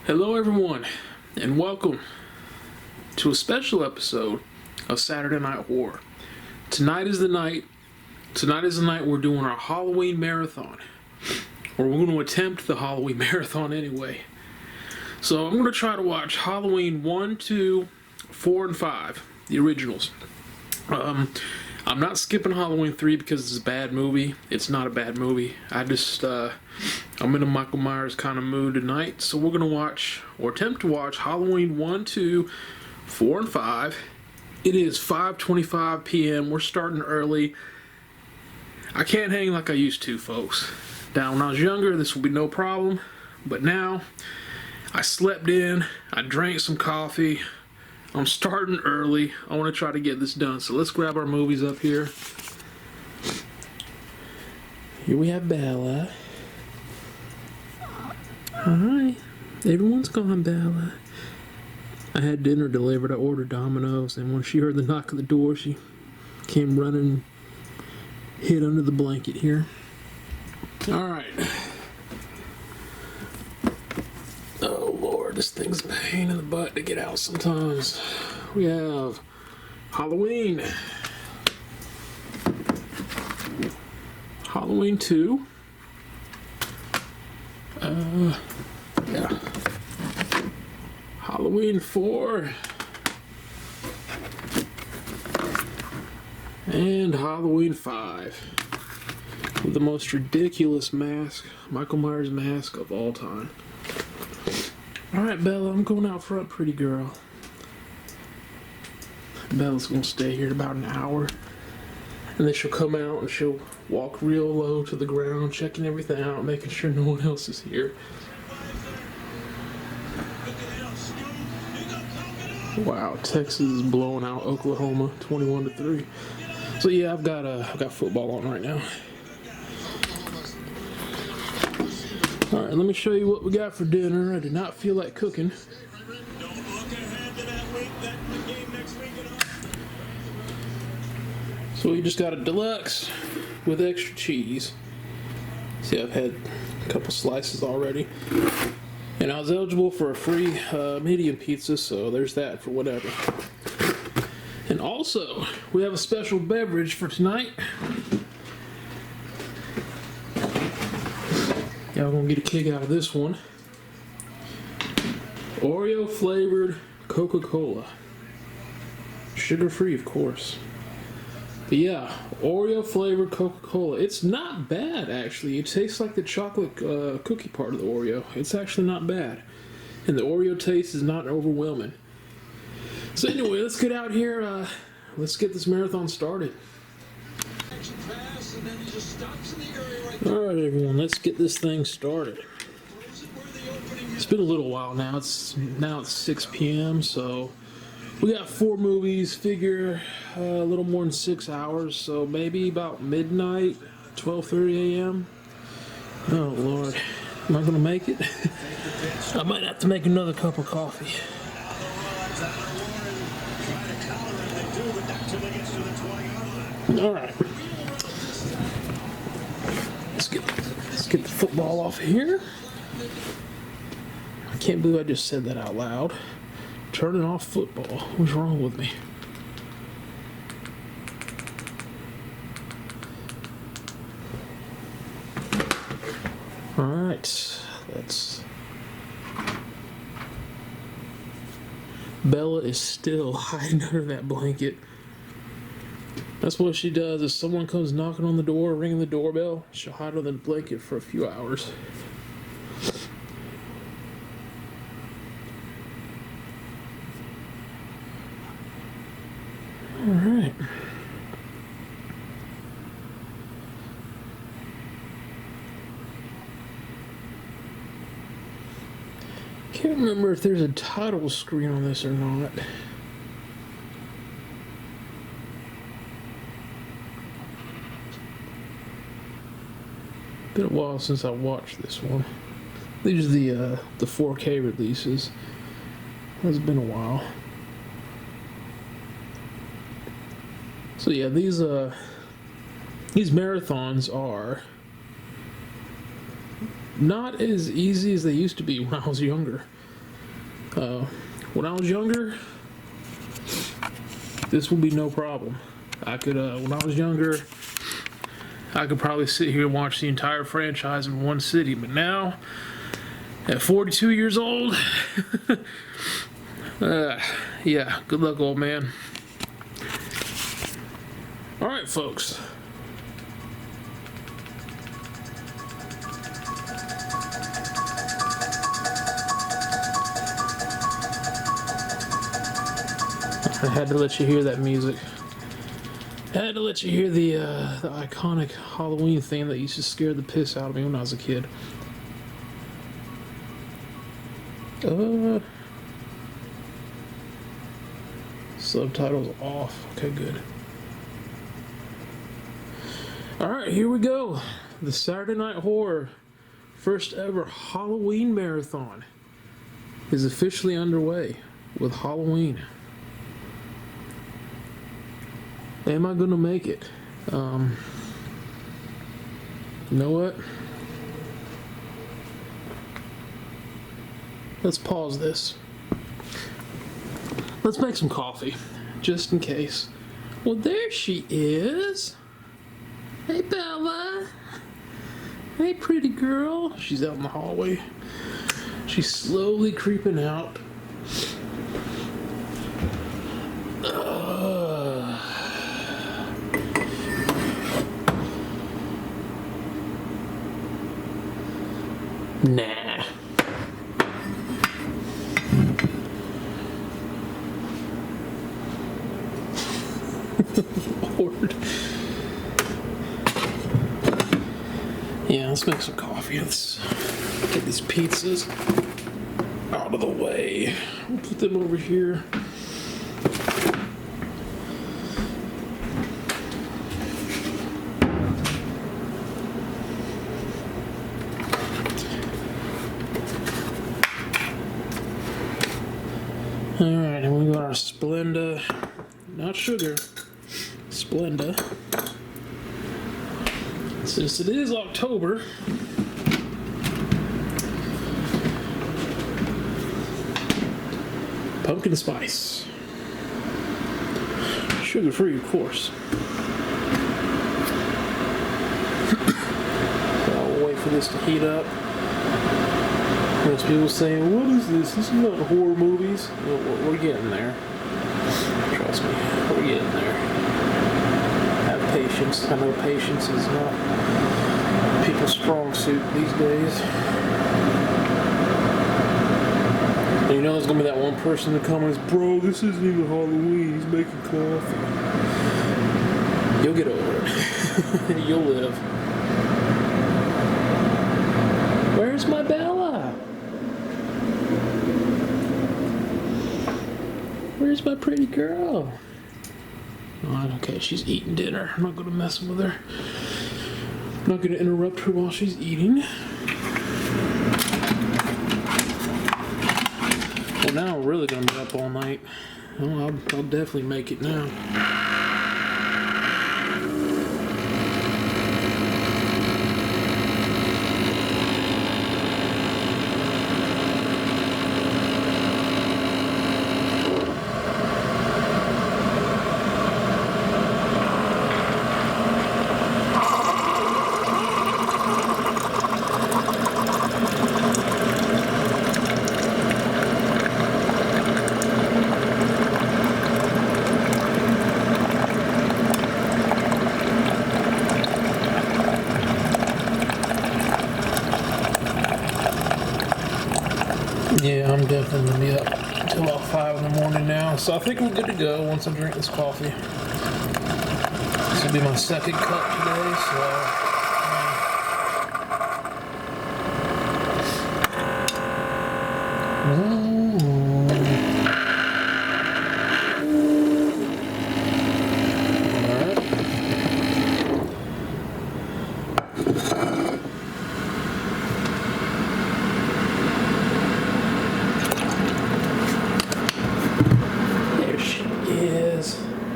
Hello, everyone, and welcome to a special episode of Saturday Night Horror. Tonight is the night we're doing our Halloween marathon. Or we're going to attempt the Halloween marathon anyway. So I'm going to try to watch Halloween 1, 2, 4, and 5, the originals. I'm not skipping Halloween 3 because it's a bad movie. It's not a bad movie. I'm in a Michael Myers kind of mood tonight, so we're going to watch, or attempt to watch, Halloween 1, 2, 4, and 5. It is 5:25 p.m. We're starting early. I can't hang like I used to, folks. Now, when I was younger, this would be no problem, but now, I slept in, I drank some coffee, I'm starting early. I want to try to get this done. So let's grab our movies up here. Here we have Bella. Hi. Everyone's gone, Bella. I had dinner delivered. I ordered Domino's, and when she heard the knock at the door, she came running, hid under the blanket here. All right. Oh Lord, this thing's a pain in the butt to get out sometimes. We have Halloween. Halloween 2. Yeah. Halloween 4. And Halloween 5. With the most ridiculous mask, Michael Myers mask of all time. Alright, Bella, I'm going out front, pretty girl. Bella's gonna stay here about an hour. And then she'll come out and she'll walk real low to the ground, checking everything out, making sure no one else is here. Wow, Texas is blowing out Oklahoma 21-3. So yeah, I've got football on right now. Alright, let me show you what we got for dinner. I did not feel like cooking. So we just got a deluxe with extra cheese. See, I've had a couple slices already. And I was eligible for a free medium pizza, so there's that for whatever. And also, we have a special beverage for tonight. Y'all gonna get a kick out of this one. Oreo flavored Coca-Cola. Sugar-free, of course. But yeah, Oreo flavored Coca-Cola. It's not bad, actually. It tastes like the chocolate cookie part of the Oreo. It's actually not bad. And the Oreo taste is not overwhelming. So anyway, let's get out here. Let's get this marathon started. Alright, everyone, let's get this thing started. It's been a little while now. It's 6 p.m., so we got 4 movies, figure a little more than 6 hours, so maybe about midnight, 12:30 a.m. Oh Lord, am I gonna make it? I might have to make another cup of coffee. Alright. Let's get the football off here. I can't believe I just said that out loud. Turning off football. What's wrong with me? Alright. Bella is still hiding under that blanket. That's what she does. If someone comes knocking on the door, ringing the doorbell, she'll hide under the blanket for a few hours. Alright. Can't remember if there's a title screen on this or not. Been a while since I watched this one. These are the 4K releases. It's been a while. So yeah, these marathons are not as easy as they used to be when I was younger. When I was younger, this would be no problem. I could, when I was younger, I could probably sit here and watch the entire franchise in one sitting. But now, at 42 years old, yeah, good luck, old man. All right, folks. I had to let you hear that music. I had to let you hear the iconic Halloween theme that used to scare the piss out of me when I was a kid. Subtitles off. Okay, good. Alright, here we go. The Saturday Night Horror first ever Halloween marathon is officially underway with Halloween. Am I gonna make it? You know what? Let's pause this. Let's make some coffee, just in case. Well, there she is. Hey, Bella. Hey, pretty girl. She's out in the hallway. She's slowly creeping out. Nah. Lord. Yeah, let's make some coffee. Let's get these pizzas out of the way. We'll put them over here. Alright, and we got our Splenda, not sugar, Splenda. Since it is October, pumpkin spice. Sugar free, of course. So I'll wait for this to heat up. There's people saying, what is this? This is not horror movies. Well, we're getting there. Trust me, we're getting there. Have patience. I know patience is not people's strong suit these days. And you know there's going to be that one person in the comments, bro, this isn't even Halloween, he's making coffee. You'll get over it. You'll live. Where's my Bella? Where's my pretty girl? Oh, okay, she's eating dinner. I'm not going to mess with her. I'm not going to interrupt her while she's eating. Well, now I'm really going to be up all night. Oh, I'll definitely make it now. Yeah, I'm definitely going to be up until about 5 in the morning now. So I think we're good to go once I drink this coffee. This will be my second cup today, so...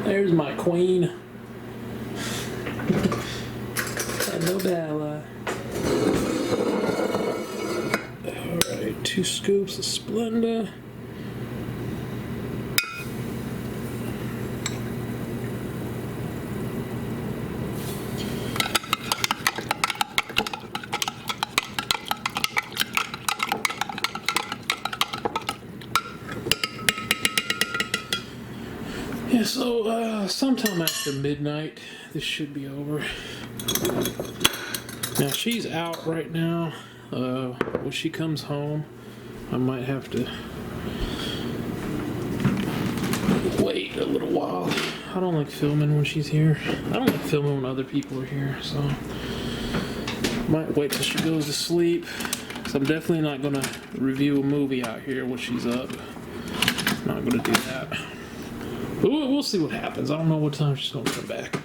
There's my queen. Hello, Bella. Alright, 2 scoops of Splenda. Yeah, so sometime after midnight, this should be over. Now she's out right now. When she comes home, I might have to wait a little while. I don't like filming when she's here. I don't like filming when other people are here, so might wait till she goes to sleep. So I'm definitely not gonna review a movie out here when she's up. Not gonna do that. But we'll see what happens. I don't know what time she's gonna come back.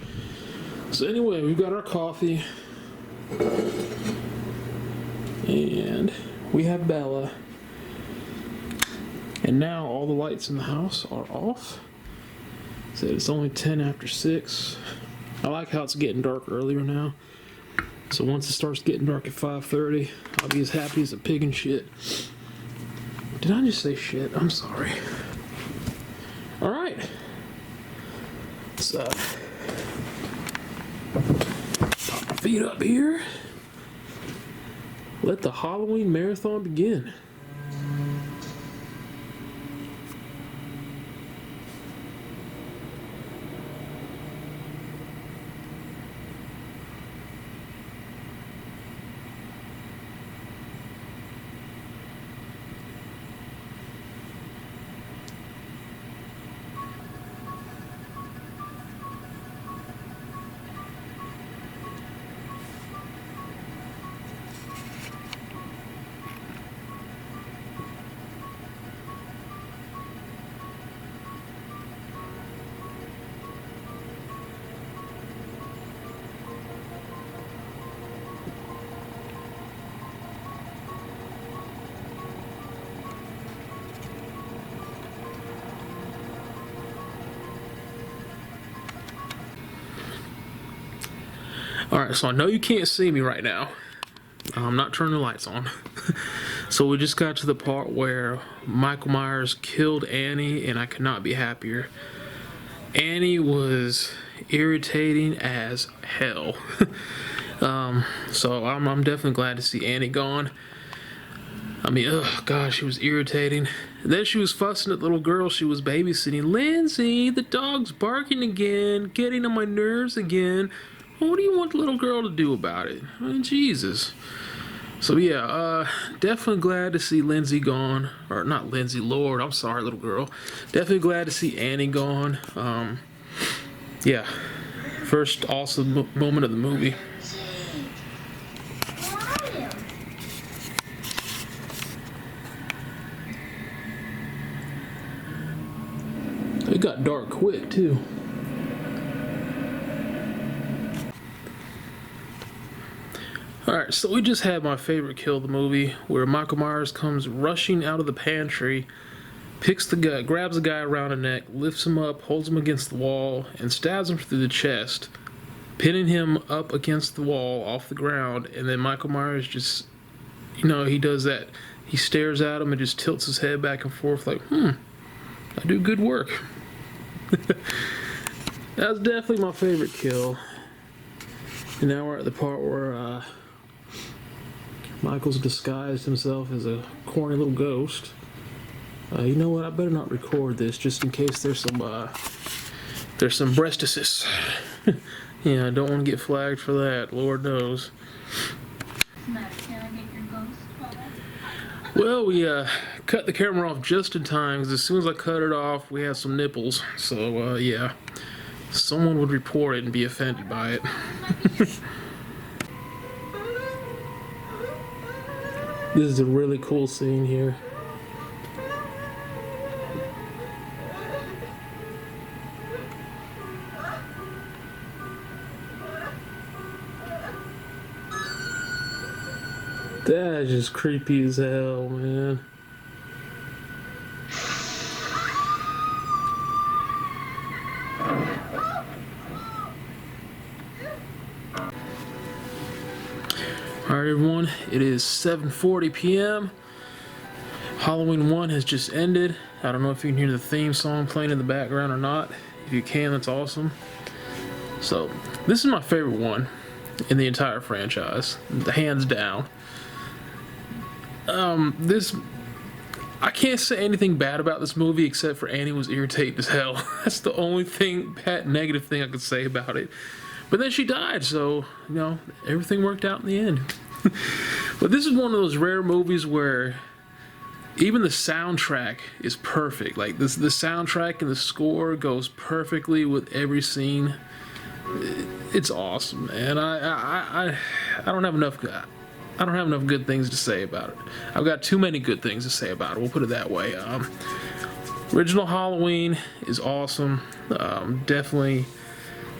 So anyway, we've got our coffee. And we have Bella. And now all the lights in the house are off. So it's only 10 after 6. I like how it's getting dark earlier now. So once it starts getting dark at 5:30, I'll be as happy as a pig in shit. Did I just say shit? I'm sorry. Alright. So pop my feet up here. Let the Halloween marathon begin. Alright, so I know you can't see me right now. I'm not turning the lights on. So we just got to the part where Michael Myers killed Annie, and I could not be happier. Annie was irritating as hell. So I'm definitely glad to see Annie gone. I mean, oh gosh, she was irritating. And then she was fussing at the little girl she was babysitting. Lindsay, the dog's barking again, getting on my nerves again. What do you want the little girl to do about it? I mean, Jesus. So yeah, definitely glad to see Lindsay gone. Or not Lindsay, Lord, I'm sorry, little girl. Definitely glad to see Annie gone. Yeah, first awesome moment of the movie. It got dark quick too. Alright, so we just had my favorite kill of the movie, where Michael Myers comes rushing out of the pantry, picks the guy, grabs the guy around the neck, lifts him up, holds him against the wall, and stabs him through the chest, pinning him up against the wall off the ground. And then Michael Myers just, you know, he does that. He stares at him and just tilts his head back and forth like, I do good work. That was definitely my favorite kill. And now we're at the part where Michael's disguised himself as a corny little ghost. You know what? I better not record this just in case there's some breastises. Yeah, I don't want to get flagged for that. Lord knows. Well, we cut the camera off just in time, because as soon as I cut it off, we had some nipples. So yeah, someone would report it and be offended by it. This is a really cool scene here. That is just creepy as hell, man. Alright everyone, it is 7:40 p.m. Halloween 1 has just ended. I don't know if you can hear the theme song playing in the background or not. If you can, that's awesome. So, this is my favorite one in the entire franchise, hands down. I can't say anything bad about this movie except for Annie was irritating as hell. That's the only bad negative thing I could say about it. But then she died, so, you know, everything worked out in the end. But this is one of those rare movies where even the soundtrack is perfect. Like, the soundtrack and the score goes perfectly with every scene. It's awesome, man. I don't have enough. I don't have enough good things to say about it. I've got too many good things to say about it. We'll put it that way. Original Halloween is awesome. Definitely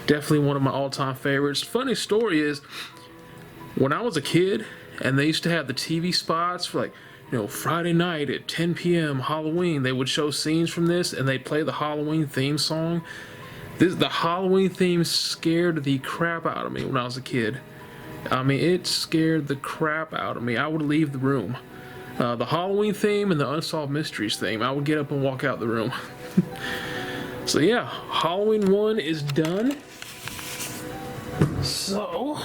one of my all-time favorites. Funny story is, when I was a kid, and they used to have the TV spots for, like, you know, Friday night at 10 p.m. Halloween, they would show scenes from this, and they'd play the Halloween theme song. The Halloween theme scared the crap out of me when I was a kid. I mean, it scared the crap out of me. I would leave the room. The Halloween theme and the Unsolved Mysteries theme, I would get up and walk out the room. So yeah, Halloween 1 is done. So,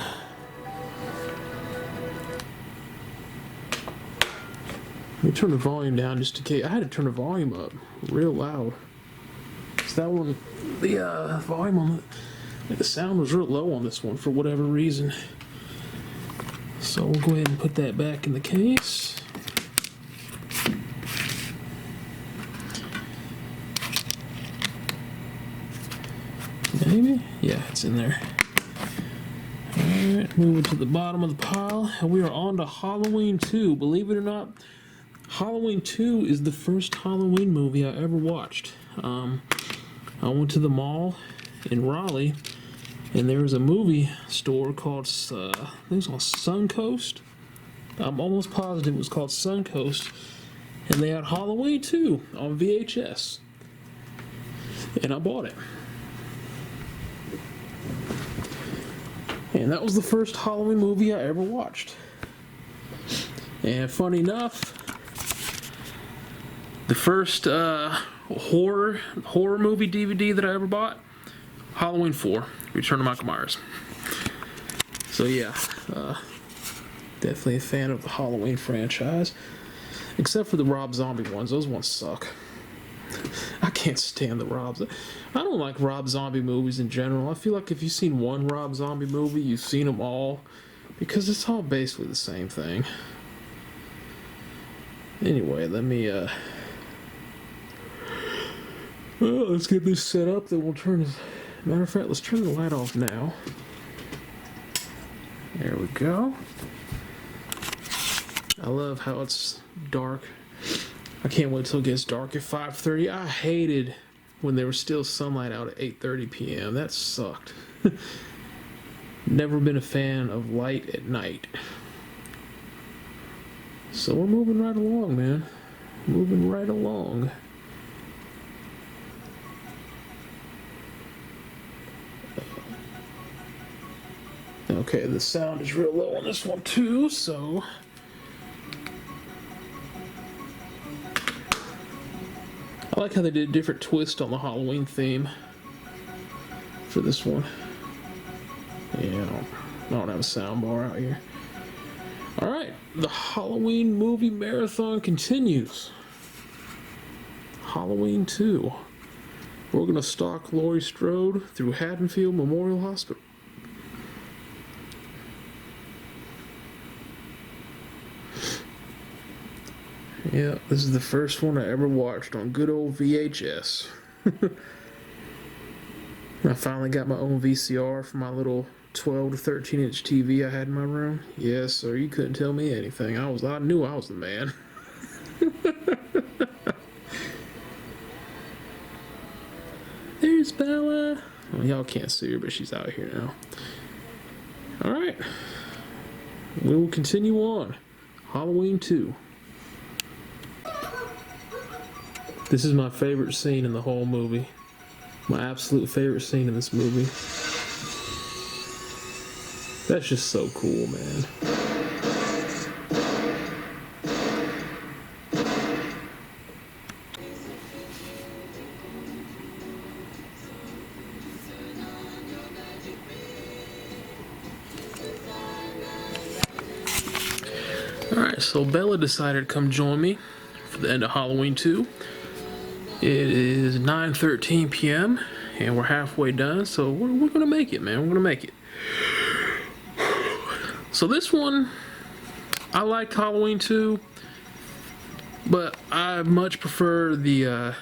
let me turn the volume down just in case. I had to turn the volume up real loud. So that one, the volume on the sound was real low on this one for whatever reason. So we'll go ahead and put that back in the case. Maybe? Yeah, it's in there. Alright, moving to the bottom of the pile. And we are on to Halloween 2. Believe it or not, Halloween 2 is the first Halloween movie I ever watched. I went to the mall in Raleigh, and there was a movie store called, I think it was called Suncoast. I'm almost positive it was called Suncoast. And they had Halloween 2 on VHS. And I bought it. And that was the first Halloween movie I ever watched. And funny enough, the first horror movie DVD that I ever bought, Halloween 4, Return of Michael Myers. So yeah, definitely a fan of the Halloween franchise. Except for the Rob Zombie ones. Those ones suck. I can't stand the Robs. I don't like Rob Zombie movies in general. I feel like if you've seen one Rob Zombie movie, you've seen them all. Because it's all basically the same thing. Anyway, let me, well, let's get this set up, then we'll turn this... Matter of fact, let's turn the light off now. There we go. I love how it's dark. I can't wait till it gets dark at 5:30. I hated when there was still sunlight out at 8:30 p.m. That sucked. Never been a fan of light at night. So we're moving right along, man. Moving right along. Okay, the sound is real low on this one too, so... I like how they did a different twist on the Halloween theme for this one. Yeah, I don't have a sound bar out here. Alright, the Halloween movie marathon continues. Halloween 2. We're going to stalk Laurie Strode through Haddonfield Memorial Hospital. Yeah, this is the first one I ever watched on good old VHS. I finally got my own VCR for my little 12 to 13 inch TV I had in my room. Yes, sir, you couldn't tell me anything. I knew I was the man. There's Bella. Well, y'all can't see her, but she's out here now. Alright. We will continue on. Halloween 2. This is my favorite scene in the whole movie. My absolute favorite scene in this movie. That's just so cool, man. Alright, so Bella decided to come join me for the end of Halloween 2. It is 9:13 p.m. and we're halfway done, so we're gonna make it, man. We're gonna make it. So this one, I liked Halloween 2, but I much prefer the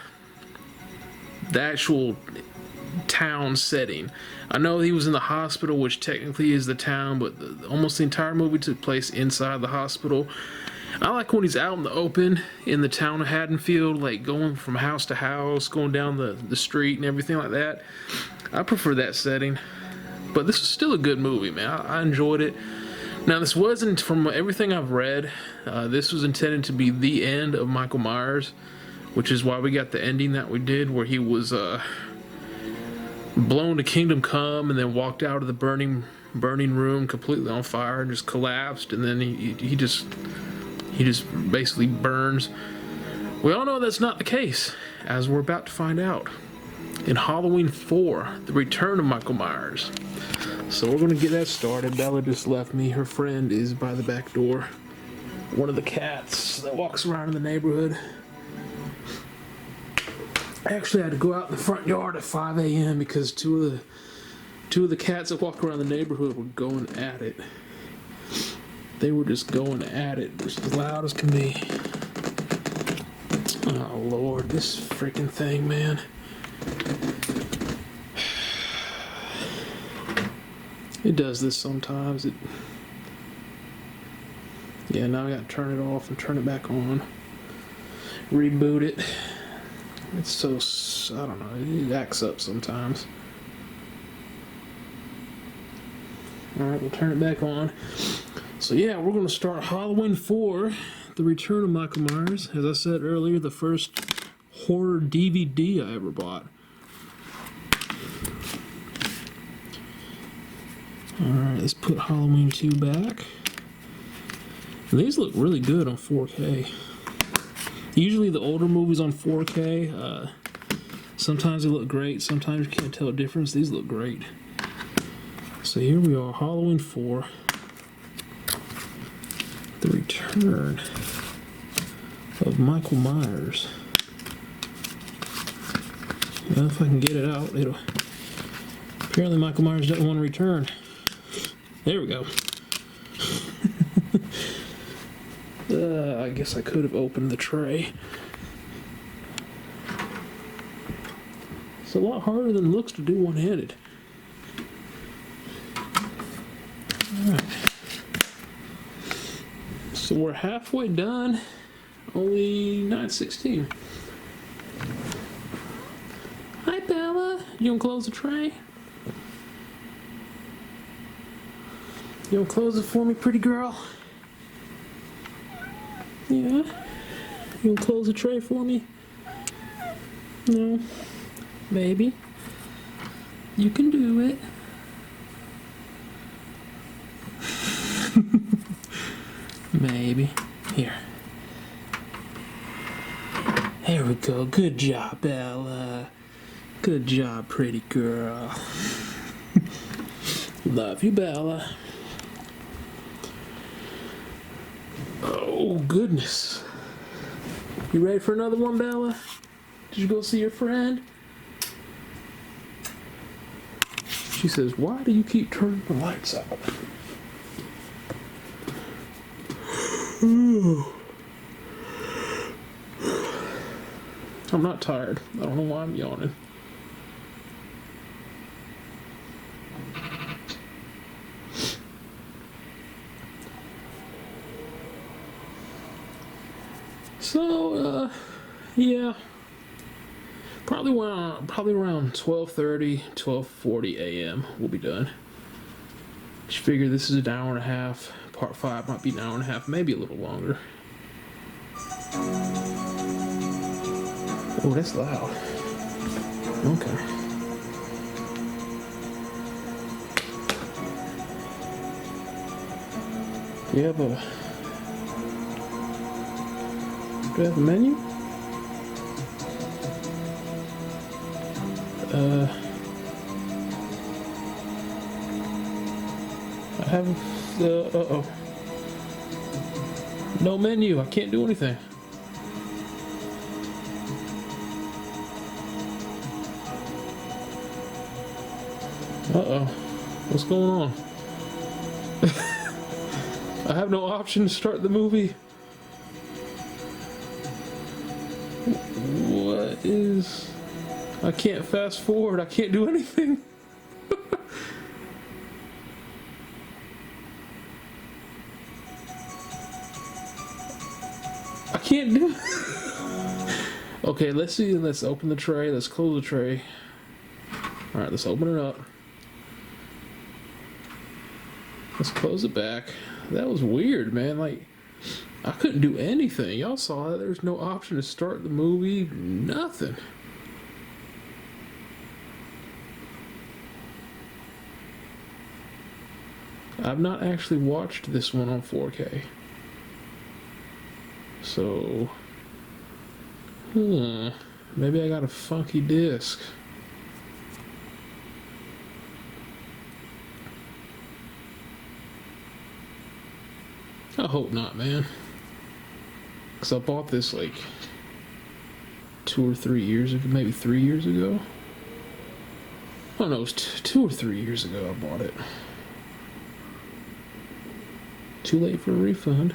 actual town setting. I know he was in the hospital, which technically is the town, but almost the entire movie took place inside the hospital. I like when he's out in the open in the town of Haddonfield, like going from house to house, going down the street and everything like that. I prefer that setting. But this is still a good movie, man. I enjoyed it. Now, this wasn't, from everything I've read, this was intended to be the end of Michael Myers, which is why we got the ending that we did, where he was blown to Kingdom Come and then walked out of the burning room completely on fire and just collapsed, and then he just basically burns. We all know that's not the case, as we're about to find out in Halloween 4, The Return of Michael Myers. So we're gonna get that started. Bella just left me. Her friend is by the back door. One of the cats that walks around in the neighborhood. I actually had to go out in the front yard at 5 a.m. because two of the cats that walk around the neighborhood were going at it. They were just going at it, just as loud as can be. Oh Lord, this freaking thing, man. It does this sometimes. Yeah, now I gotta turn it off and turn it back on. Reboot it. It's so, I don't know, it acts up sometimes. Alright, we'll turn it back on. So yeah, we're going to start Halloween 4, The Return of Michael Myers. As I said earlier, the first horror DVD I ever bought. Alright, let's put Halloween 2 back. And these look really good on 4K. Usually the older movies on 4K, sometimes they look great, sometimes you can't tell a difference. These look great. So here we are, Halloween 4. The Return of Michael Myers. Well, if I can get it out, it'll... Apparently Michael Myers doesn't want to return. There we go. I guess I could have opened the tray. It's a lot harder than it looks to do one-handed. Alright. So we're halfway done. Only 9:16. Hi, Bella. You gonna close the tray? You gonna close it for me, pretty girl? Yeah? You gonna close the tray for me? No? Maybe? You can do it. Maybe. Here. There we go. Good job, Bella. Good job, pretty girl. Love you, Bella. Oh, goodness. You ready for another one, Bella? Did you go see your friend? She says, why do you keep turning the lights out? I'm not tired. I don't know why I'm yawning. So, yeah, probably around 12:30, 12:40 a.m. we'll be done. Just figure this is an hour and a half. Part 5 might be an hour and a half, maybe a little longer. Oh, that's loud. Okay. Do you have a menu? I have no menu. I can't do anything. Uh-oh. What's going on? I have no option to start the movie. What is... I can't fast forward. I can't do anything. I can't do... Okay, let's see. Let's open the tray. Let's close the tray. Alright, let's open it up. Let's close it back. That was weird, man. Like, I couldn't do anything. Y'all saw that. There's no option to start the movie. Nothing. I've not actually watched this one on 4K. So... maybe I got a funky disc. I hope not, man. Because I bought this like 2 or 3 years ago, maybe 3 years ago. Oh no, it was 2 or 3 years ago I bought it. Too late for a refund.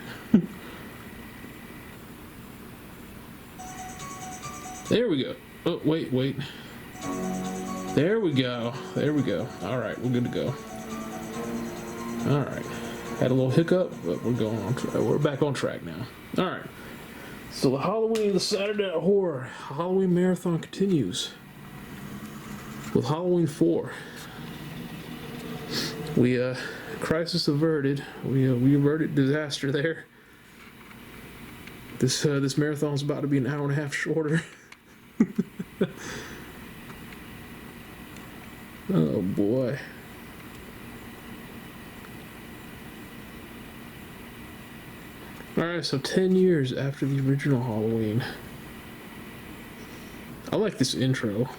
There we go. Oh, wait. There we go. There we go. Alright, we're good to go. Alright. Had a little hiccup, but we're going on track. We're back on track now. Alright. So the Halloween, the Saturday Night Horror Halloween Marathon continues with Halloween 4. We, crisis averted. We averted disaster there. This marathon's about to be an hour and a half shorter. Oh boy. Alright, so 10 years after the original Halloween. I like this intro.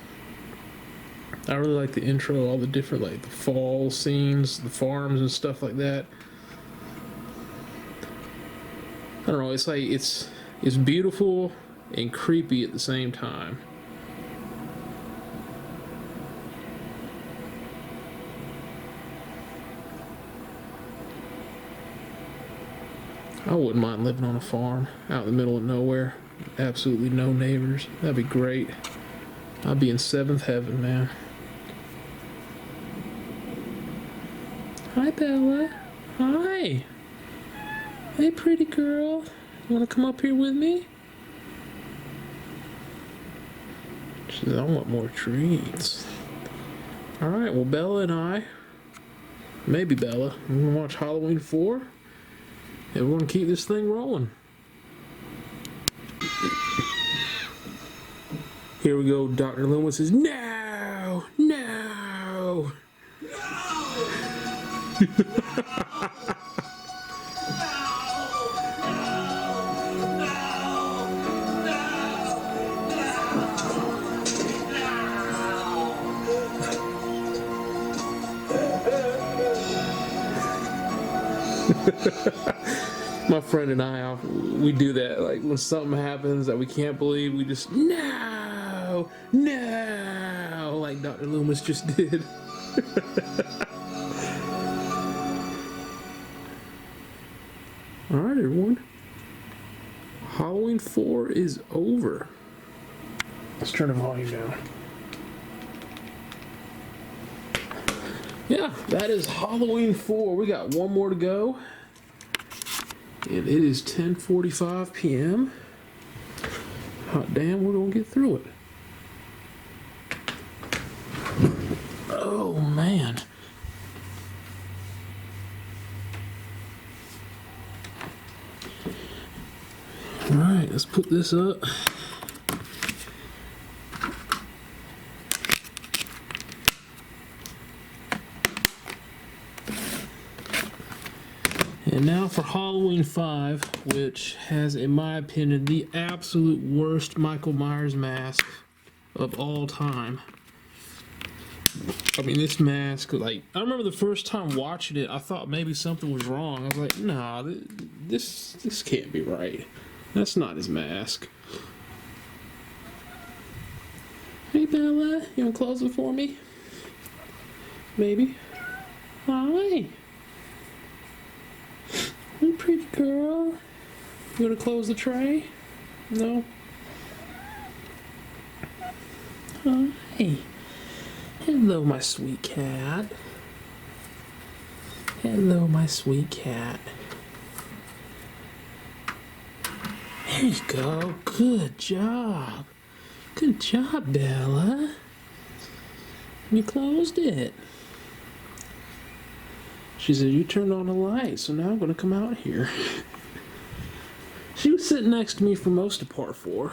I really like the intro, all the different, like, the fall scenes, the farms and stuff like that. I don't know, it's like, it's beautiful and creepy at the same time. I wouldn't mind living on a farm out in the middle of nowhere. Absolutely no neighbors. That'd be great. I'd be in 7th heaven, man. Hi, Bella. Hi. Hey, pretty girl. You want to come up here with me? She says, I want more treats. Alright, well, Bella and I, maybe Bella, we're going to watch Halloween 4. And we're going to keep this thing rolling. Here we go. Dr. Loomis says, no! No! My friend and I, we do that. Like when something happens that we can't believe, we just no, like Dr. Loomis just did. All right, everyone. Halloween 4 is over. Let's turn the volume down. Yeah, that is Halloween 4. We got one more to go. And it is 10:45 p.m. Hot damn, we're gonna get through it. Oh man. Alright, let's put this up. And now for Halloween 5, which has, in my opinion, the absolute worst Michael Myers mask of all time. I mean, this mask, like, I remember the first time watching it, I thought maybe something was wrong. I was like, nah, this can't be right. That's not his mask. Hey, Bella, you want to close it for me? baby. Hi. Hey, pretty girl. You want to close the tray? No? Hi. Hello, my sweet cat. Hello, my sweet cat. There you go. Good job. Good job, Bella. You closed it. She said, you turned on the light, so now I'm going to come out here. She was sitting next to me for most of part 4.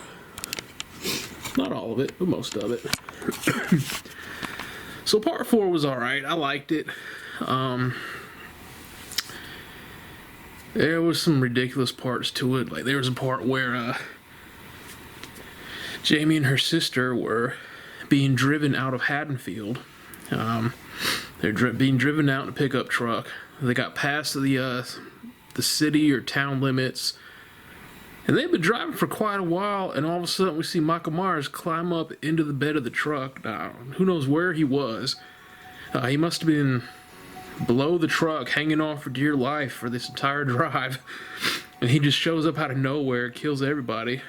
Not all of it, but most of it. So part 4 was alright. I liked it. There was some ridiculous parts to it. Like, there was a part where Jamie and her sister were being driven out of Haddonfield. They're being driven out in a pickup truck. They got past the city or town limits, and they've been driving for quite a while, and all of a sudden we see Michael Myers climb up into the bed of the truck. Now, who knows where he was. He must have been below the truck, hanging on for dear life for this entire drive, and he just shows up out of nowhere, kills everybody.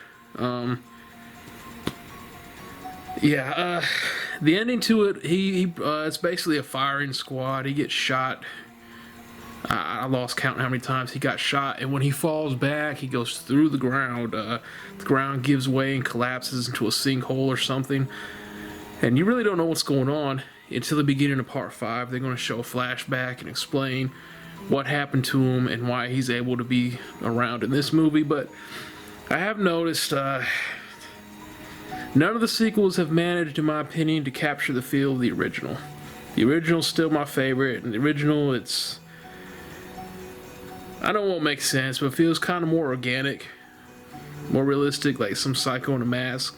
The ending to it, it's basically a firing squad. He gets shot. I lost count how many times he got shot, and when he falls back, he goes through the ground. The ground gives way and collapses into a sinkhole or something, and you really don't know what's going on until the beginning of part 5. They're going to show a flashback and explain what happened to him and why he's able to be around in this movie. But I have noticed none of the sequels have managed, in my opinion, to capture the feel of the original. The original's still my favorite, and the original, I don't know what makes sense, but it feels kind of more organic, more realistic, like some psycho in a mask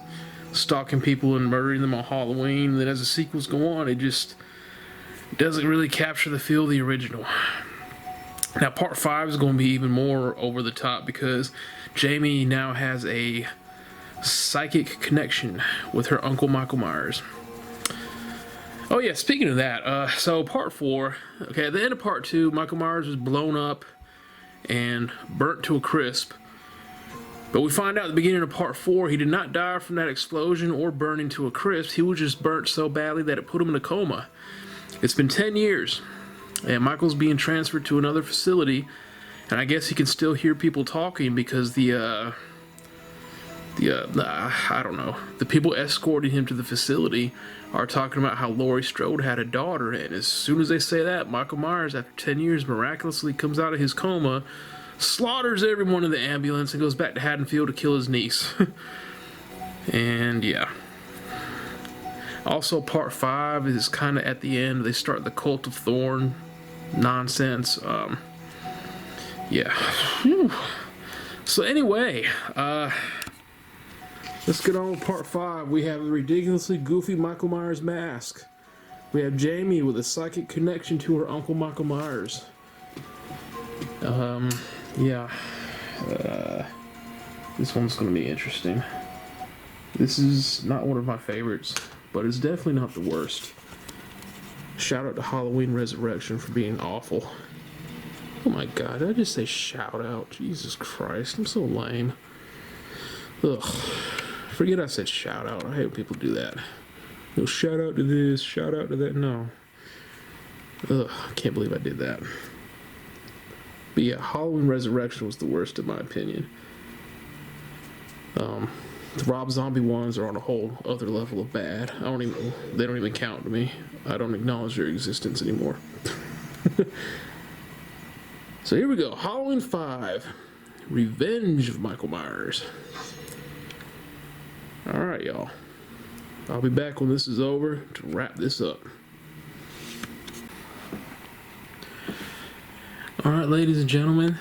stalking people and murdering them on Halloween. And then as the sequels go on, it just doesn't really capture the feel of the original. Now part 5 is going to be even more over the top because Jamie now has a psychic connection with her Uncle Michael Myers. Oh yeah, speaking of that, so part 4, okay, at the end of part 2, Michael Myers was blown up and burnt to a crisp. But we find out at the beginning of part 4, he did not die from that explosion or burning to a crisp. He was just burnt so badly that it put him in a coma. It's been 10 years, and Michael's being transferred to another facility, and I guess he can still hear people talking because I don't know, the people escorting him to the facility are talking about how Laurie Strode had a daughter, and as soon as they say that, Michael Myers, after 10 years, miraculously comes out of his coma, slaughters everyone in the ambulance, and goes back to Haddonfield to kill his niece. And yeah. Also, part 5 is kind of at the end. They start the Cult of Thorn nonsense. Yeah. Whew. So anyway, let's get on with part 5. We have the ridiculously goofy Michael Myers mask. We have Jamie with a psychic connection to her Uncle Michael Myers. This one's going to be interesting. This is not one of my favorites, but it's definitely not the worst. Shout out to Halloween Resurrection for being awful. Oh my god, did I just say shout out? Jesus Christ, I'm so lame. Ugh. Forget I said shout out. I hate when people do that. No, shout out to this, shout out to that. No. Ugh, I can't believe I did that. But yeah, Halloween Resurrection was the worst in my opinion. The Rob Zombie ones are on a whole other level of bad. They don't even count to me. I don't acknowledge their existence anymore. So here we go. Halloween 5. Revenge of Michael Myers. Alright, y'all. I'll be back when this is over to wrap this up. Alright, ladies and gentlemen,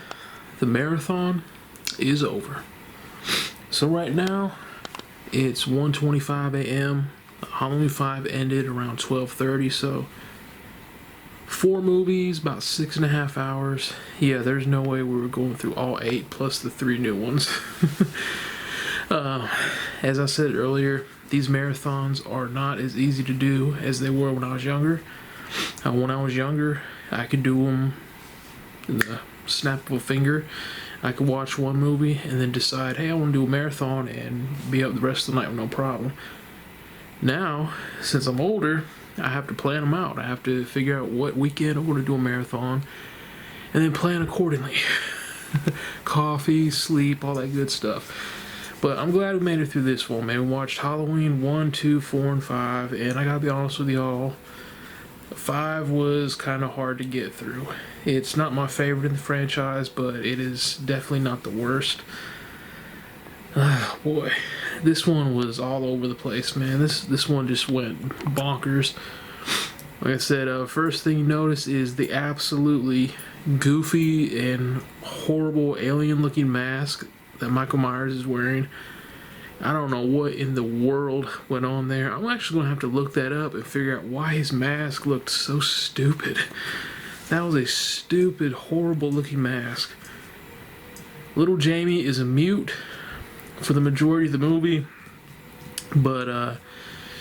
the marathon is over. So right now, it's 1:25 a.m. Halloween 5 ended around 12:30, so 4 movies, about 6.5 hours. Yeah, there's no way we were going through all 8 plus the 3 new ones. As I said earlier, these marathons are not as easy to do as they were when I was younger. When I was younger, I could do them in the snap of a finger. I could watch one movie and then decide, hey, I want to do a marathon and be up the rest of the night with no problem. Now, since I'm older, I have to plan them out. I have to figure out what weekend I want to do a marathon and then plan accordingly. Coffee, sleep, all that good stuff. But I'm glad we made it through this one, man. We watched Halloween 1, 2, 4, and 5, and I gotta be honest with y'all, 5 was kind of hard to get through. It's not my favorite in the franchise, but it is definitely not the worst. Boy, this one was all over the place, man. This one just went bonkers. Like I said, first thing you notice is the absolutely goofy and horrible alien-looking mask that Michael Myers is wearing. I don't know what in the world went on there. I'm actually going to have to look that up and figure out why his mask looked so stupid. That was a stupid, horrible looking mask. Little Jamie is a mute for the majority of the movie, but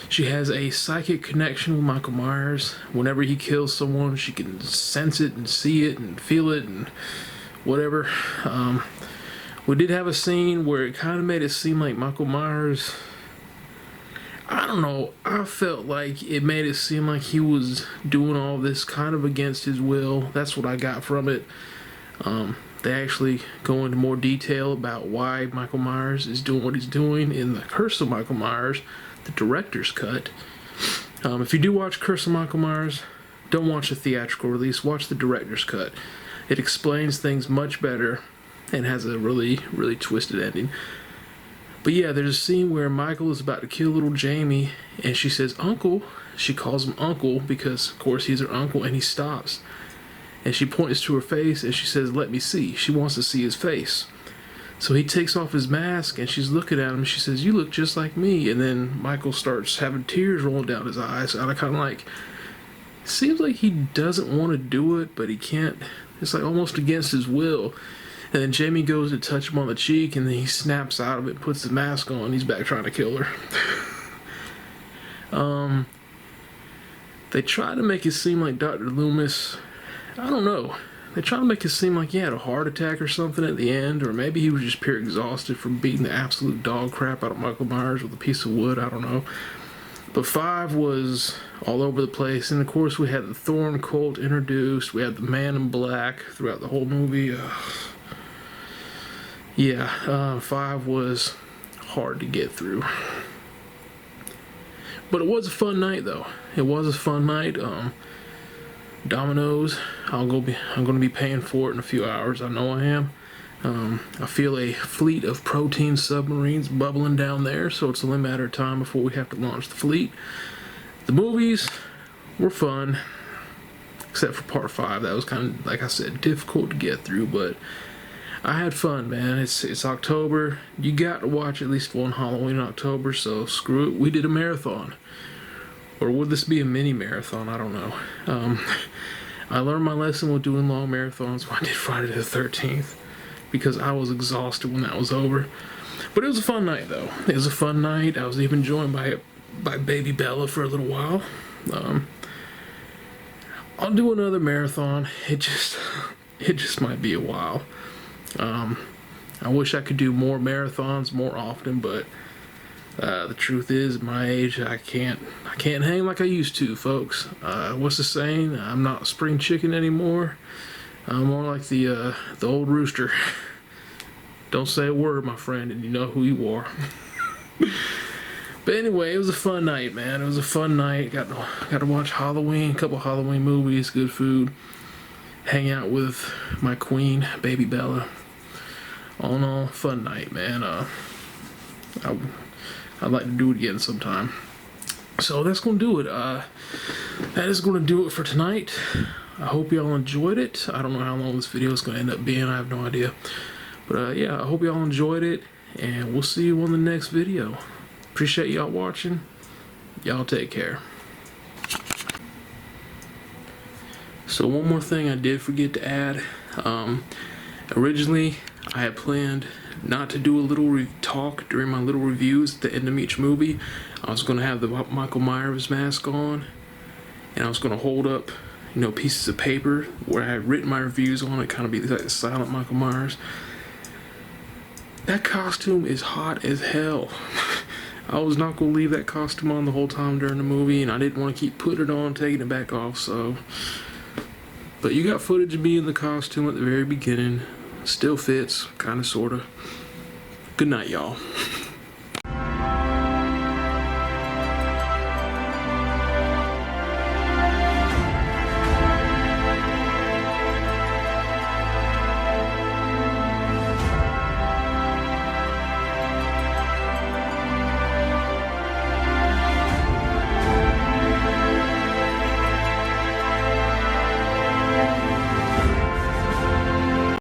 she has a psychic connection with Michael Myers. Whenever he kills someone, she can sense it and see it and feel it and whatever. We did have a scene where it kind of made it seem like Michael Myers, I don't know, I felt like it made it seem like he was doing all this kind of against his will. That's what I got from it. They actually go into more detail about why Michael Myers is doing what he's doing in the Curse of Michael Myers, the director's cut. If you do watch Curse of Michael Myers, don't watch the theatrical release, watch the director's cut. It explains things much better and has a really, really twisted ending. But yeah, there's a scene where Michael is about to kill little Jamie, and she says, "Uncle." She calls him Uncle because, of course, he's her uncle, and he stops. And she points to her face, and she says, "Let me see." She wants to see his face. So he takes off his mask, and she's looking at him, and she says, "You look just like me." And then Michael starts having tears rolling down his eyes, and I kind of like, seems like he doesn't want to do it, but he can't. It's like almost against his will. And then Jamie goes to touch him on the cheek, and then he snaps out of it, puts the mask on, he's back trying to kill her. They try to make it seem like Dr. Loomis, I don't know, they try to make it seem like he had a heart attack or something at the end, or maybe he was just pure exhausted from beating the absolute dog crap out of Michael Myers with a piece of wood, I don't know. But 5 was all over the place, and of course we had the Thorn cult introduced, we had the Man in Black throughout the whole movie. Yeah, 5 was hard to get through. But it was a fun night, though. It was a fun night. Domino's, I'm going to be paying for it in a few hours. I know I am. I feel a fleet of protein submarines bubbling down there, so it's only a matter of time before we have to launch the fleet. The movies were fun, except for part 5. That was kind of, like I said, difficult to get through, but I had fun, man. It's October. You got to watch at least one Halloween in October, so screw it. We did a marathon. Or would this be a mini marathon? I don't know. I learned my lesson with doing long marathons when I did Friday the 13th, because I was exhausted when that was over. But it was a fun night, though. It was a fun night. I was even joined by baby Bella for a little while. I'll do another marathon. It just might be a while. I wish I could do more marathons more often, but the truth is, at my age, I can't hang like I used to, folks. What's the saying? I'm not spring chicken anymore. I'm more like the old rooster. Don't say a word, my friend, and you know who you are. But anyway, it was a fun night, man. It was a fun night. Got to watch Halloween, a couple Halloween movies, good food, hang out with my queen, baby Bella. All in all, fun night, man. I'd like to do it again sometime. So that's going to do it. That is going to do it for tonight. I hope y'all enjoyed it. I don't know how long this video is going to end up being. I have no idea. But yeah, I hope y'all enjoyed it. And we'll see you on the next video. Appreciate y'all watching. Y'all take care. So one more thing I did forget to add. Originally, I had planned not to do a little talk during my little reviews at the end of each movie. I was going to have the Michael Myers mask on, and I was going to hold up pieces of paper where I had written my reviews on it, kind of be like the silent Michael Myers. That costume is hot as hell. I was not going to leave that costume on the whole time during the movie, and I didn't want to keep putting it on, taking it back off, so. But you got footage of me in the costume at the very beginning. Still fits, kind of, sort of. Good night, y'all.